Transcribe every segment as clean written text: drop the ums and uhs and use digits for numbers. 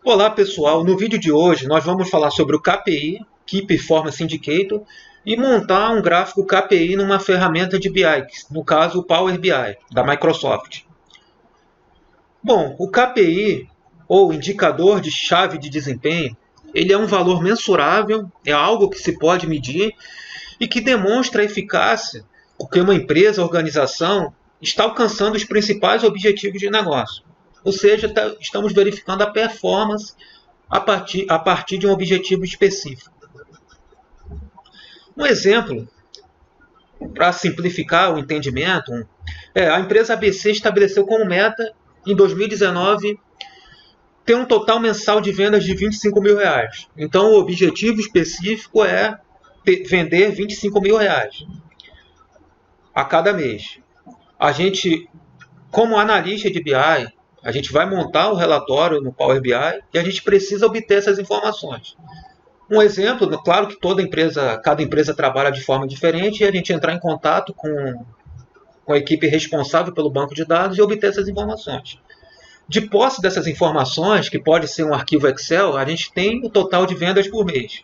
Olá pessoal, no vídeo de hoje nós vamos falar sobre o KPI, Key Performance Indicator, e montar um gráfico KPI numa ferramenta de BI, no caso o Power BI, da Microsoft. Bom, o KPI, ou Indicador de Chave de Desempenho, ele é um valor mensurável, é algo que se pode medir e que demonstra a eficácia porque uma empresa, organização, está alcançando os principais objetivos de negócio. Ou seja, estamos verificando a performance a partir de um objetivo específico. Um exemplo, para simplificar o entendimento, a empresa ABC estabeleceu como meta, em 2019, ter um total mensal de vendas de R$25 mil. Então, o objetivo específico é vender R$25 mil a cada mês. A gente, como analista de BI, a gente vai montar o relatório no Power BI e a gente precisa obter essas informações. Um exemplo, claro que cada empresa trabalha de forma diferente e a gente entrar em contato com a equipe responsável pelo banco de dados e obter essas informações. De posse dessas informações, que pode ser um arquivo Excel, a gente tem o total de vendas por mês.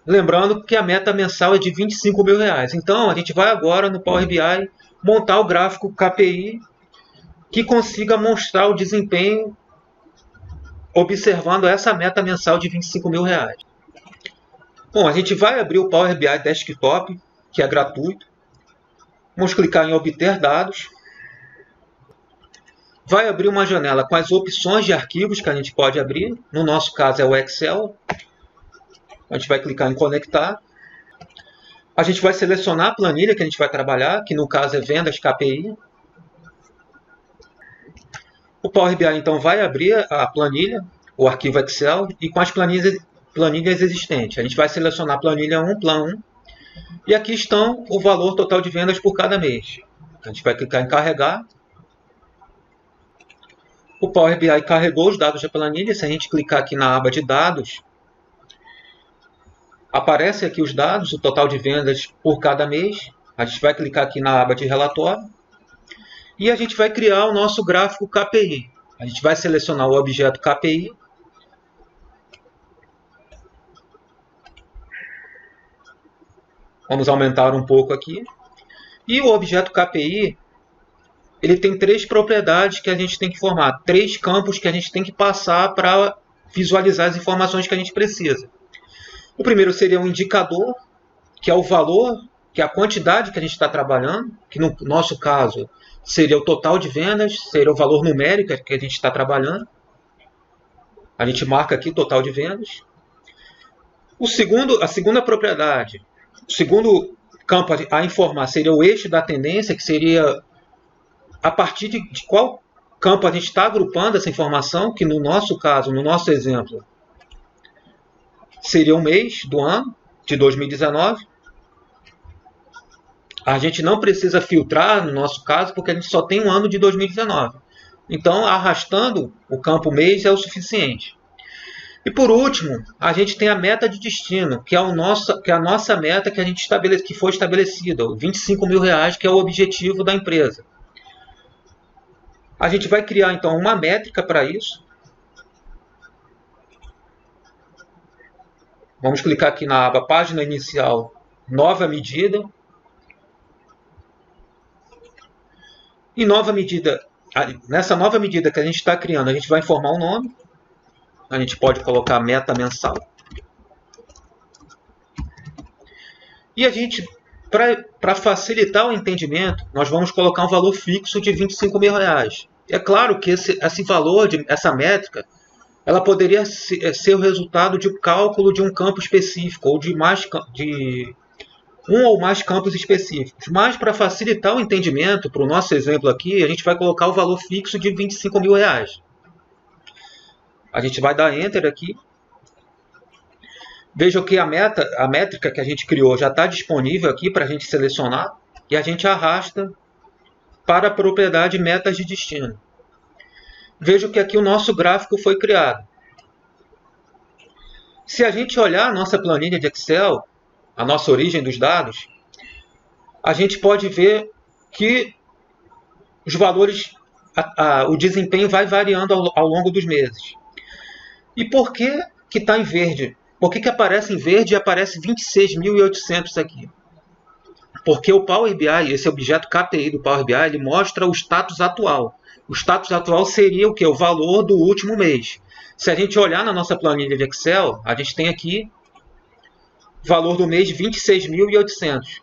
Lembrando que a meta mensal é de R$25 mil. Então, a gente vai agora no Power BI montar o gráfico KPI que consiga mostrar o desempenho observando essa meta mensal de R$25 mil. Bom, a gente vai abrir o Power BI Desktop, que é gratuito. Vamos clicar em obter dados. Vai abrir uma janela com as opções de arquivos que a gente pode abrir. No nosso caso é o Excel. A gente vai clicar em conectar. A gente vai selecionar a planilha que a gente vai trabalhar, que no caso é vendas KPI. O Power BI então vai abrir a planilha, o arquivo Excel, e com as planilhas existentes. A gente vai selecionar a planilha 1, plan 1, e aqui estão o valor total de vendas por cada mês. A gente vai clicar em carregar. O Power BI carregou os dados da planilha. Se a gente clicar aqui na aba de dados, aparece aqui os dados, o total de vendas por cada mês. A gente vai clicar aqui na aba de relatório. E a gente vai criar o nosso gráfico KPI. A gente vai selecionar o objeto KPI. Vamos aumentar um pouco aqui. E o objeto KPI, ele tem três propriedades que a gente tem que formar. Três campos que a gente tem que passar para visualizar as informações que a gente precisa. O primeiro seria um indicador, que é o valor, que é a quantidade que a gente está trabalhando, que no nosso caso seria o total de vendas, seria o valor numérico que a gente está trabalhando. A gente marca aqui total de vendas. A segunda propriedade, o segundo campo a informar seria o eixo da tendência, que seria a partir de qual campo a gente está agrupando essa informação, que no nosso caso, no nosso exemplo, seria o mês do ano de 2019. A gente não precisa filtrar no nosso caso, porque a gente só tem um ano de 2019. Então, arrastando o campo mês é o suficiente. E por último, a gente tem a meta de destino, que é a nossa meta que foi estabelecida, o R$25 mil, que é o objetivo da empresa. A gente vai criar então uma métrica para isso. Vamos clicar aqui na aba página inicial, nova medida. E nessa nova medida que a gente está criando, a gente vai informar um nome. A gente pode colocar meta mensal. E a gente, para facilitar o entendimento, nós vamos colocar um valor fixo de R$25 mil. É claro que esse valor, essa métrica, ela poderia ser o resultado de um cálculo de um campo específico, ou de um ou mais campos específicos. Mas, para facilitar o entendimento, para o nosso exemplo aqui, a gente vai colocar o valor fixo de R$25 mil. A gente vai dar Enter aqui. Vejam que a métrica que a gente criou já está disponível aqui para a gente selecionar. E a gente arrasta para a propriedade metas de destino. Vejam que aqui o nosso gráfico foi criado. Se a gente olhar a nossa planilha de Excel, a nossa origem dos dados, a gente pode ver que os valores o desempenho vai variando ao longo dos meses. E por que está em verde? Por que aparece em verde e aparece 26.800 aqui? Porque o Power BI, esse objeto KPI do Power BI, ele mostra o status atual. O status atual seria o quê? O valor do último mês. Se a gente olhar na nossa planilha de Excel, a gente tem aqui valor do mês 26.800.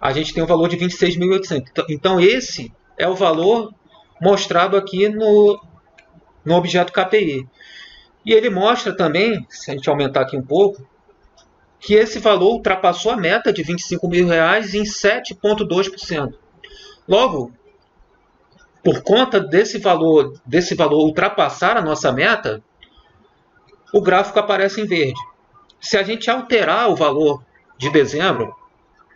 A gente tem o valor de 26.800. Então, esse é o valor mostrado aqui no objeto KPI. E ele mostra também, se a gente aumentar aqui um pouco, que esse valor ultrapassou a meta de R$25 mil em 7,2%. Logo, por conta desse valor ultrapassar a nossa meta, o gráfico aparece em verde. Se a gente alterar o valor de dezembro,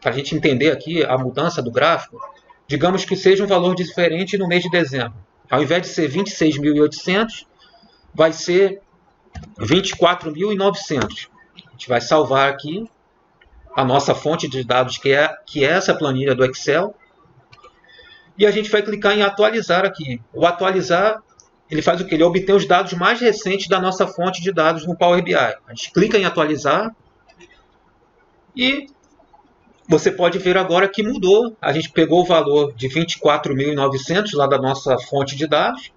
para a gente entender aqui a mudança do gráfico, digamos que seja um valor diferente no mês de dezembro. Ao invés de ser 26.800, vai ser 24.900. A gente vai salvar aqui a nossa fonte de dados, que é essa planilha do Excel. E a gente vai clicar em atualizar aqui. O atualizar, ele faz o quê? Ele obtém os dados mais recentes da nossa fonte de dados no Power BI. A gente clica em atualizar e você pode ver agora que mudou. A gente pegou o valor de 24.900 lá da nossa fonte de dados.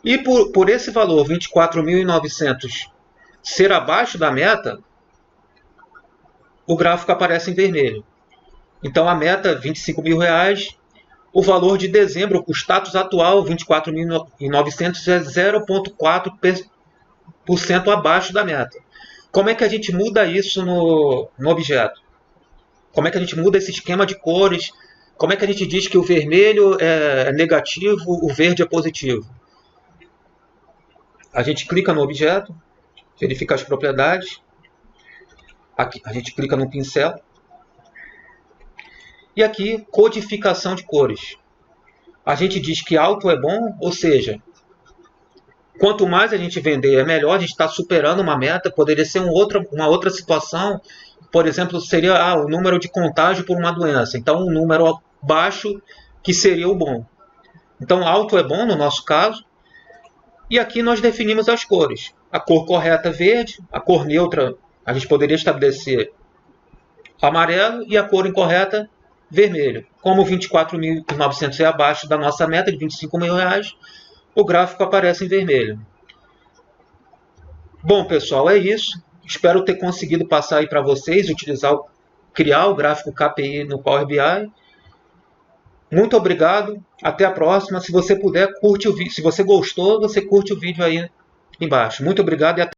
E por esse valor, 24.900, ser abaixo da meta, o gráfico aparece em vermelho. Então, a meta, R$25 mil. O valor de dezembro, o status atual, 24.900, é 0,4% abaixo da meta. Como é que a gente muda isso no objeto? Como é que a gente muda esse esquema de cores? Como é que a gente diz que o vermelho é negativo, o verde é positivo? A gente clica no objeto, verifica as propriedades. Aqui, a gente clica no pincel. E aqui, codificação de cores. A gente diz que alto é bom, ou seja, quanto mais a gente vender é melhor, a gente está superando uma meta. Poderia ser uma outra situação, por exemplo, seria o número de contágio por uma doença. Então, um número baixo que seria o bom. Então, alto é bom no nosso caso. E aqui nós definimos as cores. A cor correta verde, a cor neutra a gente poderia estabelecer amarelo e a cor incorreta vermelho. Como 24.900 é abaixo da nossa meta de R$25 mil, o gráfico aparece em vermelho. Bom, pessoal, é isso. Espero ter conseguido passar aí para vocês, criar o gráfico KPI no Power BI. Muito obrigado. Até a próxima. Se você puder, curte o vídeo. Se você gostou, você curte o vídeo aí embaixo. Muito obrigado e até